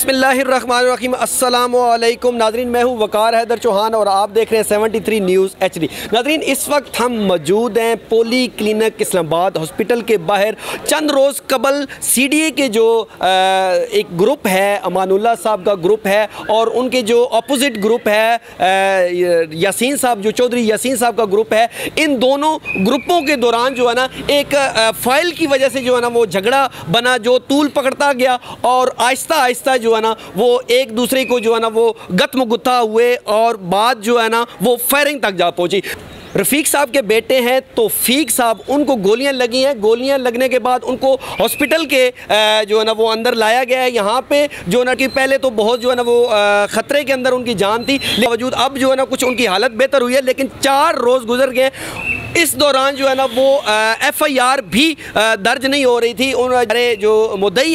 बिस्मिल्लाहिर्रहमानिर्रहीम अस्सलामु अलैकुम नाज़रीन, मैं हूँ वकार हैदर चौहान और आप देख रहे हैं 73 न्यूज़ HD। नाज़रीन, इस वक्त हम मौजूद हैं पोली क्लिनिक इस्लामाबाद हॉस्पिटल के बाहर। चंद रोज़ कबल CDA के जो एक ग्रुप है, अमानुल्लाह साहब का ग्रुप है, और उनके जो अपोजिट ग्रुप है यासीन साहब, जो चौधरी यासीन साहब का ग्रुप है, इन दोनों ग्रुपों के दौरान जो है ना एक फ़ाइल की वजह से जो है ना वो झगड़ा बना, जो तूल पकड़ता गया और आहिस्ता आहिस्ता जो है ना वो एक दूसरे को जो है ना वो गत्म गुत्था हुए और बात जो है ना वो फायरिंग तक जा पहुंची। रफ़ीक साहब के बेटे हैं तौफीक साहब, उनको गोलियां लगी हैं। गोलियां लगने के बाद उनको हॉस्पिटल के जो है ना वो अंदर लाया गया है। यहाँ पे जो है ना कि पहले तो बहुत जो है ना वो ख़तरे के अंदर उनकी जान थी, बावजूद अब जो है ना कुछ उनकी हालत बेहतर हुई है, लेकिन 4 रोज़ गुजर गए। इस दौरान जो है ना वो FIR भी दर्ज नहीं हो रही थी। उन्होंने जो मुद्दई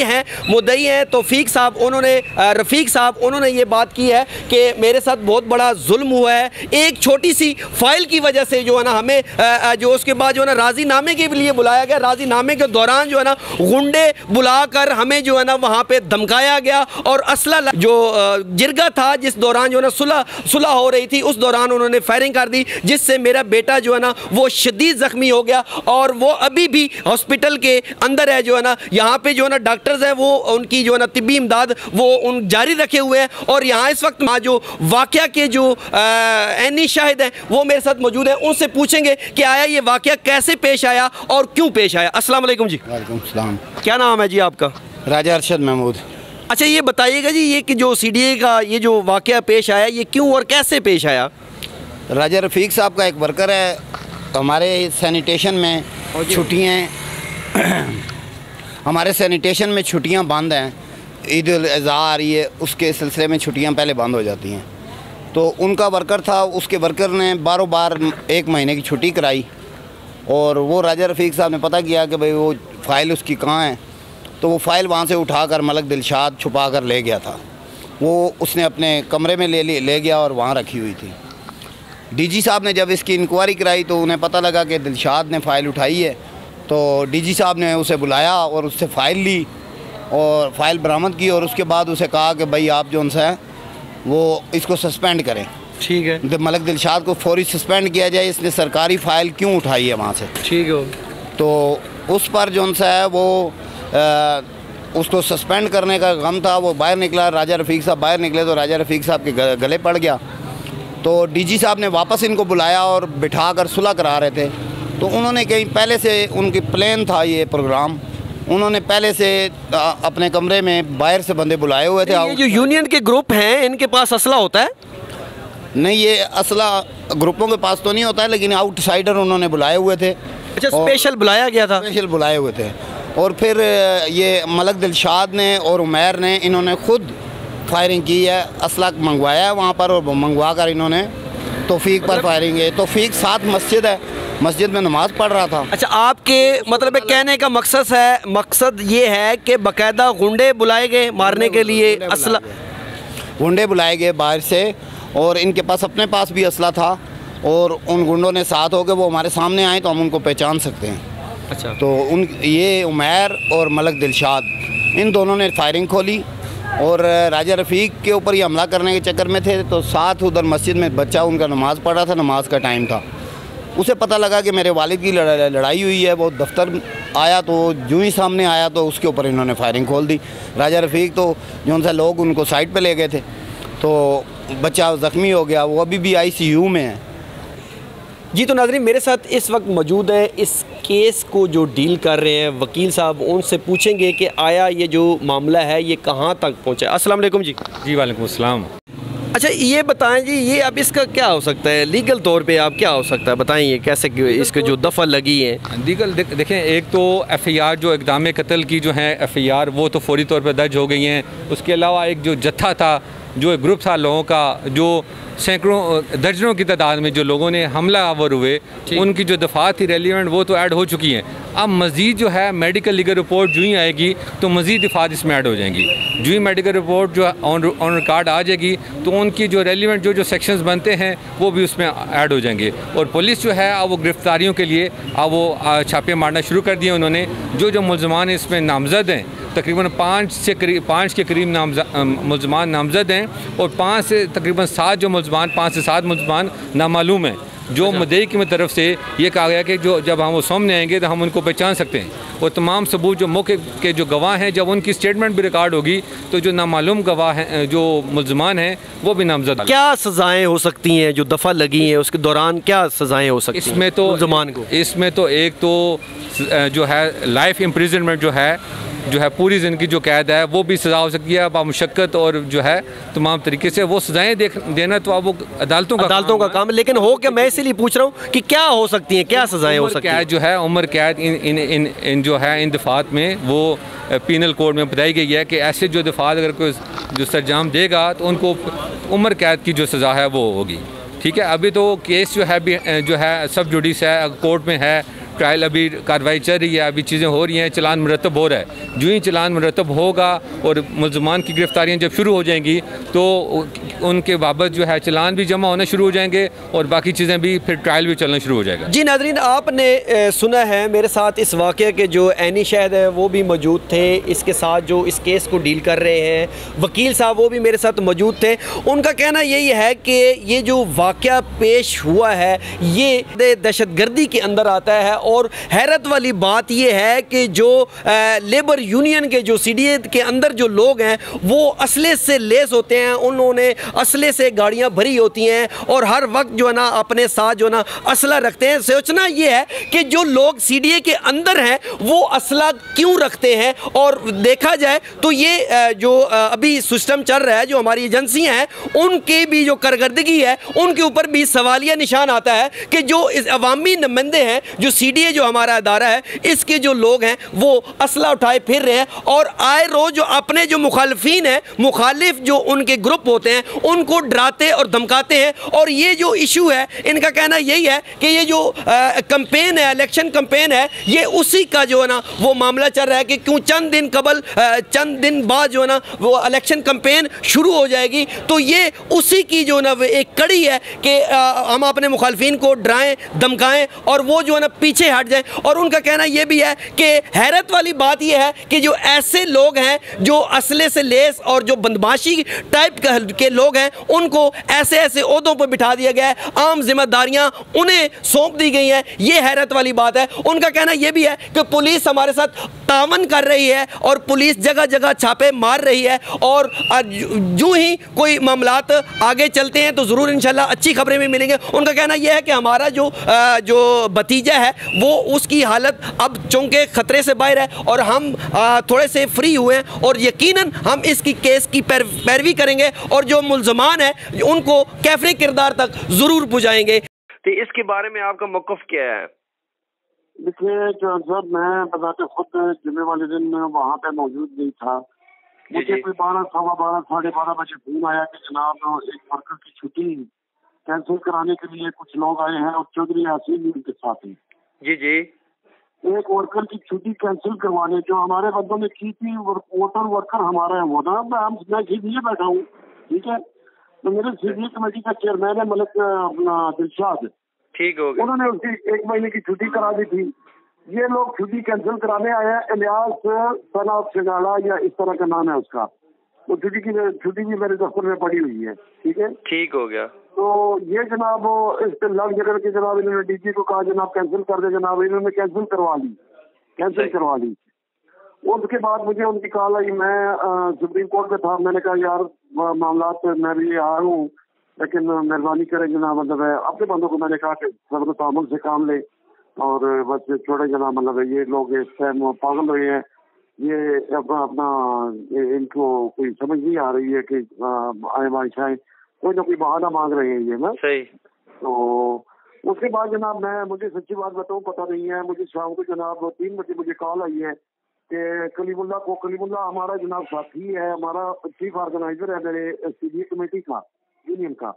हैं तौफीक साहब, उन्होंने रफ़ीक साहब, उन्होंने ये बात की है कि मेरे साथ बहुत बड़ा जुल्म हुआ है। एक छोटी सी फाइल की वजह से जो है ना हमें जो उसके बाद जो है ना राज़ीनामे के लिए बुलाया गया। राज़ीनामे के दौरान जो है ना गुंडे बुलाकर हमें जो है ना वहाँ पे धमकाया गया और असला जो जिरगा था, जिस दौरान जो है ना सुलह हो रही थी, उस दौरान उन्होंने फायरिंग कर दी, जिससे मेरा बेटा जो है ना वो शदीद ज़ख्मी हो गया और वो अभी भी हॉस्पिटल के अंदर है। जो है ना यहाँ पे जो है ना डॉक्टर्स हैं वो उनकी जो है ना तिब्बी इमदाद वो उन जारी रखे हुए हैं। और यहाँ इस वक्त जो वाक़या के जो ऐनी शाहिद हैं वो मेरे साथ मौजूद हैं। उनसे पूछेंगे कि आया ये वाक़या कैसे पेश आया और क्यों पेश आया। अस्सलाम वालेकुम जी। वालेकुम सलाम। क्या नाम है जी आपका? राजा अरशद महमूद। अच्छा, ये बताइएगा जी, ये कि जो CDA का ये जो वाक़या पेश आया, ये क्यों और कैसे पेश आया? राजा रफ़ीक साहब का एक वर्कर है, हमारे सैनिटेशन में छुट्टियाँ हमारे सैनिटेशन में छुट्टियाँ बंद हैं। ईद उल अज़हा आ रही है, उसके सिलसिले में छुट्टियाँ पहले बंद हो जाती हैं। तो उनका वर्कर था, उसके वर्कर ने बारों बार 1 महीने की छुट्टी कराई और वो राजा रफ़ीक साहब ने पता किया कि भाई वो फ़ाइल उसकी कहाँ है। तो वो फ़ाइल वहाँ से उठाकर मलक दिलशाद छुपा कर ले गया था। वो उसने अपने कमरे में ले गया और वहाँ रखी हुई थी। DG साहब ने जब इसकी इंक्वायरी कराई तो उन्हें पता लगा कि दिलशाद ने फ़ाइल उठाई है। तो DG साहब ने उसे बुलाया और उससे फ़ाइल ली और फ़ाइल बरामद की और उसके बाद उसे कहा कि भाई आप जो उनसे हैं वो इसको सस्पेंड करें। ठीक है। मलक दिलशाद को फौरी सस्पेंड किया जाए, इसने सरकारी फ़ाइल क्यों उठाई है वहाँ से। ठीक है। तो उस पर जो उनसे है वो उसको सस्पेंड करने का गम था। वो बाहर निकला, राजा रफ़ीक साहब बाहर निकले तो राजा रफ़ीक साहब के गले पड़ गया। तो DG साहब ने वापस इनको बुलाया और बिठा कर सुलह करा रहे थे। तो उन्होंने कहीं पहले से उनकी प्लान था ये प्रोग्राम, उन्होंने पहले से अपने कमरे में बाहर से बंदे बुलाए हुए थे। ये जो यूनियन के ग्रुप हैं इनके पास असला होता है? नहीं, ये असला ग्रुपों के पास तो नहीं होता है, लेकिन आउटसाइडर उन्होंने बुलाए हुए थे। अच्छा, स्पेशल बुलाया गया था? स्पेशल बुलाए हुए थे। और फिर ये मलक दिलशाद ने और उमैर ने इन्होंने खुद फायरिंग की है, असला मंगवाया है वहाँ पर और मंगवा कर इन्होंने तौफीक पर फायरिंग है। तौफीक साथ मस्जिद है, मस्जिद में नमाज़ पढ़ रहा था। अच्छा, आपके मतलब कहने का मकसद ये है कि बाकायदा गुंडे बुलाए गए मारने के लिए? असला गुंडे बुलाए गए बाहर से और इनके पास अपने पास भी असला था और उन गुंडों ने साथ होकर वो हमारे सामने आए तो हम उनको पहचान सकते हैं। अच्छा। तो ये उमैर और मलक दिलशाद, इन दोनों ने फायरिंग खोली और राजा रफ़ीक के ऊपर ये हमला करने के चक्कर में थे। तो साथ उधर मस्जिद में बच्चा उनका नमाज़ पढ़ रहा था, नमाज का टाइम था। उसे पता लगा कि मेरे वालिद की लड़ाई हुई है। वो दफ्तर आया तो जो ही सामने आया तो उसके ऊपर इन्होंने फायरिंग खोल दी। राजा रफ़ीक तो जो सा लोग उनको साइड पे ले गए थे, तो बच्चा ज़ख्मी हो गया, वो अभी भी ICU में है। जी, तो नाज़रीन मेरे साथ इस वक्त मौजूद है इस केस को जो डील कर रहे हैं वकील साहब। उनसे पूछेंगे कि आया ये जो मामला है ये कहाँ तक पहुँचा। अस्सलाम वालेकुम जी। जी वालेकुम अस्सलाम। अच्छा, ये बताएं जी, ये अब इसका क्या हो सकता है लीगल तौर पे? आप क्या हो सकता है बताएं, कैसे इसके जो दफ़ा लगी है लीगल देखें। एक तो FIR जो इक़दाम कत्ल की जो है FIR वो तो फौरी तौर पर दर्ज हो गई हैं। उसके अलावा एक जो जत्था था, जो एक ग्रुप था लोगों का, जो सैकड़ों दर्जनों की तादाद में जो लोगों ने हमला आवर हुए, उनकी जो दफ़ा थी रेलिवेंट वो तो ऐड हो चुकी हैं। अब मज़ीद जो है मेडिकल लीगल रिपोर्ट जो ही आएगी तो मज़ीद दफ़ात इसमें ऐड हो जाएंगी। जो ही मेडिकल रिपोर्ट जो ऑन रिकॉर्ड आ जाएगी तो उनकी जो रेलिवेंट जो सेक्शंस बनते हैं वो भी उसमें ऐड हो जाएंगे। और पुलिस जो है अब वो गिरफ़्तारियों के लिए अब वो छापे मारना शुरू कर दिए उन्होंने। जो मुलज़मान इसमें नामज़द हैं तकरीबन 5 के करीब मुल्ज़मान नामज़द हैं और 5 से तकरीबन 7 जो मुल्ज़मान 5 से 7 मुल्ज़मान नामालूम हैं, जो मुद्दई की तरफ से ये कहा गया कि जो जब हम वो सामने आएंगे तो हम उनको पहचान सकते हैं। और तमाम सबूत जो मौके के जो गवाह हैं, जब उनकी स्टेटमेंट भी रिकॉर्ड होगी तो जो नामालूम गवाह हैं, जो मुल्ज़मान हैं, वो भी नामज़द। क्या सज़ाएँ हो सकती हैं जो दफ़ा लगी हैं उसके दौरान, क्या सज़ाएँ हो सकती हैं इसमें तो मुल्ज़मान को? इसमें तो एक तो जो है लाइफ इम्प्रिजनमेंट जो है पूरी ज़िंदगी जो कैद है वो भी सज़ा हो सकती है बामुशक्क़त, और जो है तमाम तरीके से वो सज़ाएँ देना तो अब वो अदालतों का काम। लेकिन हो क्या, मैं इसीलिए पूछ रहा हूँ कि क्या हो सकती हैं, क्या सज़ाएँ हो सकती हैं? जो है उम्र कैद इन जो है इन दफ़ात में वो पीनल कोड में बताई गई है कि ऐसे जो दफ़ात अगर कोई जो सरंजाम देगा तो उनको उम्र कैद की जो सज़ा है वो होगी। ठीक है, अभी तो केस जो है सब जुडिस है, कोर्ट में है, ट्रायल अभी कार्रवाई चल रही है, अभी चीज़ें हो रही हैं, चलान मुरतब हो रहा है। जो ही चलान मुरतब होगा और मुल्ज़मान की गिरफ्तारियाँ जब शुरू हो जाएंगी तो उनके बाबत जो है चलान भी जमा होना शुरू हो जाएंगे और बाकी चीज़ें भी, फिर ट्रायल भी चलना शुरू हो जाएगा। जी नाज़रीन, आपने सुना है मेरे साथ इस वाक़े के जो ऐनी शहद है वो भी मौजूद थे, इसके साथ जो इस केस को डील कर रहे हैं वकील साहब वो भी मेरे साथ मौजूद थे। उनका कहना यही है कि ये जो वाक़या पेश हुआ है ये दहशतगर्दी के अंदर आता है। और हैरत वाली बात यह है कि जो लेबर यूनियन के जो सीडीए के अंदर जो लोग हैं वो असले से लेस होते हैं, उन्होंने असले से गाड़ियां भरी होती हैं और हर वक्त जो है ना अपने साथ जो है ना असला रखते हैं। सोचना ये है कि जो लोग सीडीए के अंदर हैं वो असला क्यों रखते हैं। और देखा जाए तो ये जो अभी सिस्टम चल रहा है, जो हमारी एजेंसियां हैं उनकी भी जो कारकर्दगी है उनके ऊपर भी सवालिया निशान आता है कि जो इस अवामी नुमाइंदे हैं, जो सीडीए जो हमारा अदारा है, इसके जो लोग हैं वो असला उठाए फिर रहे हैं और आए रोज जो अपने जो मुखालिफिन हैं, मुखालिफ जो उनके ग्रुप होते हैं उनको डराते और धमकाते हैं। और ये जो इशू है इनका कहना यही है कि ये जो कैंपेन है, इलेक्शन कैंपेन है, ये उसी का जो है ना वो मामला चल रहा है कि क्यों चंद दिन बाद जो है ना वो इलेक्शन कैंपेन शुरू हो जाएगी, तो ये उसी की जो ना एक कड़ी है कि हम अपने मुखालिफिन को डराएं, धमकाएं और वो जो है ना पीछे हट जाए। और उनका कहना यह भी है कि हैरत वाली बात यह है कि जो ऐसे लोग हैं जो असले से लेस और जो बदमाशी टाइप के लोग हैं उनको ऐसे ऐसे ओहदों पर बिठा दिया गया है, आम जिम्मेदारियां उन्हें सौंप दी गई हैं। ये हैरत वाली बात है। उनका कहना यह भी है कि पुलिस हमारे साथ तावन कर रही है और पुलिस जगह जगह छापे मार रही है और जो ही कोई मामलात आगे चलते हैं तो ज़रूर इंशाल्लाह अच्छी खबरें भी मिलेंगे। उनका कहना यह है कि हमारा जो भतीजा है वो उसकी हालत अब चूंकि ख़तरे से बाहर है और हम थोड़े से फ्री हुए हैं और यकीनन हम इसकी केस की पैरवी करेंगे और जो मुल्ज़मान है उनको कैफरे किरदार तक ज़रूर पहुँचाएंगे। तो इसके बारे में आपका मौक़िफ़ क्या है? देखिए सर, मैं बताते खुद जुम्मे वाले दिन वहाँ पे मौजूद नहीं था। मुझे कोई 12, सवा 12, 12:30 बजे फोन आया कि जनाब एक वर्कर की छुट्टी कैंसिल कराने के लिए कुछ लोग आए हैं और चौधरी यासीन भी उनके साथ हैं। जी जी, एक वर्कर की छुट्टी कैंसिल करवाने जो हमारे बंदों ने की थी, वोटर वर्कर हमारा है वो ना, मैं सीधे बैठा हूँ, ठीक है। तो मेरे सीनियर कमेटी का चेयरमैन है मलिक अपना दिलशाद, ठीक हो गया। उन्होंने उसकी 1 महीने की छुट्टी करा दी थी। ये लोग छुट्टी कैंसिल कराने आए हैं। इलियास सनाब सिंगाड़ा या इस तरह का नाम है उसका, वो छुट्टी भी मेरे दफ्तर में पड़ी हुई है, ठीक है, ठीक हो गया। तो ये जनाब इस पे लग जगह के जनाब इन्होंने डीजी को कहा जनाब कैंसिल कर दे, जनाब इन्होंने कैंसिल करवा ली। उसके बाद मुझे उनकी कॉल आई, मैं सुप्रीम कोर्ट में था, मैंने कहा यार मामला मैं भी आया हूँ लेकिन मेहरबानी करें जनाब, मतलब अपने बंदों को मैंने कहा कि सब्र तामुल से काम ले और बस छोड़े जनाब, मतलब ये लोग इस टाइम पागल हुए हैं, ये अपना इनको कोई समझ नहीं आ रही है कि आए बादशाह कोई ना कोई बहाना मांग रहे हैं ये ना सही। तो उसके बाद जनाब मुझे सच्ची बात बताऊं पता नहीं है, मुझे शाम को जनाब 3 बजे मुझे कॉल आई है कि कलीमुल्ला हमारा जनाब साथी है, हमारा चीफ ऑर्गेनाइजर है मेरे सीडीए कमेटी का, यूनियन का,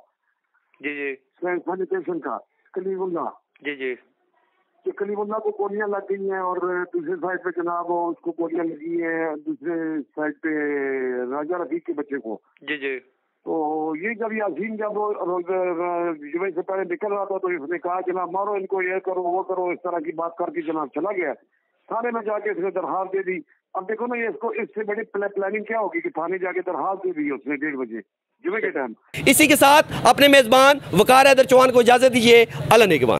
जी जी, सैनिटेशन का, कलीमुल्ला, जी जी, कि कलीमुल्ला को गोलियां लग गई हैं और दूसरे साइड पे जनाब उसको गोलियां लगी हैं, दूसरे साइड पे राजा रफीक के बच्चे को, जी जी। तो ये जब यासीन जब जुमे से पहले निकल रहा था तो इसने कहा जनाब मारो इनको, ये करो वो करो, इस तरह की बात करके जनाब चला गया। थाने में जाके इसने दरखास्त दे दी। अब देखो ना, ये इसको इससे बड़ी प्लानिंग क्या होगी कि थाने जाके दरखास्त दे दी है उसने 1:30 बजे जुमे के टाइम। इसी के साथ अपने मेजबान वकार हैदर चौहान को इजाजत दीजिए। अल्लाह नेगहबान।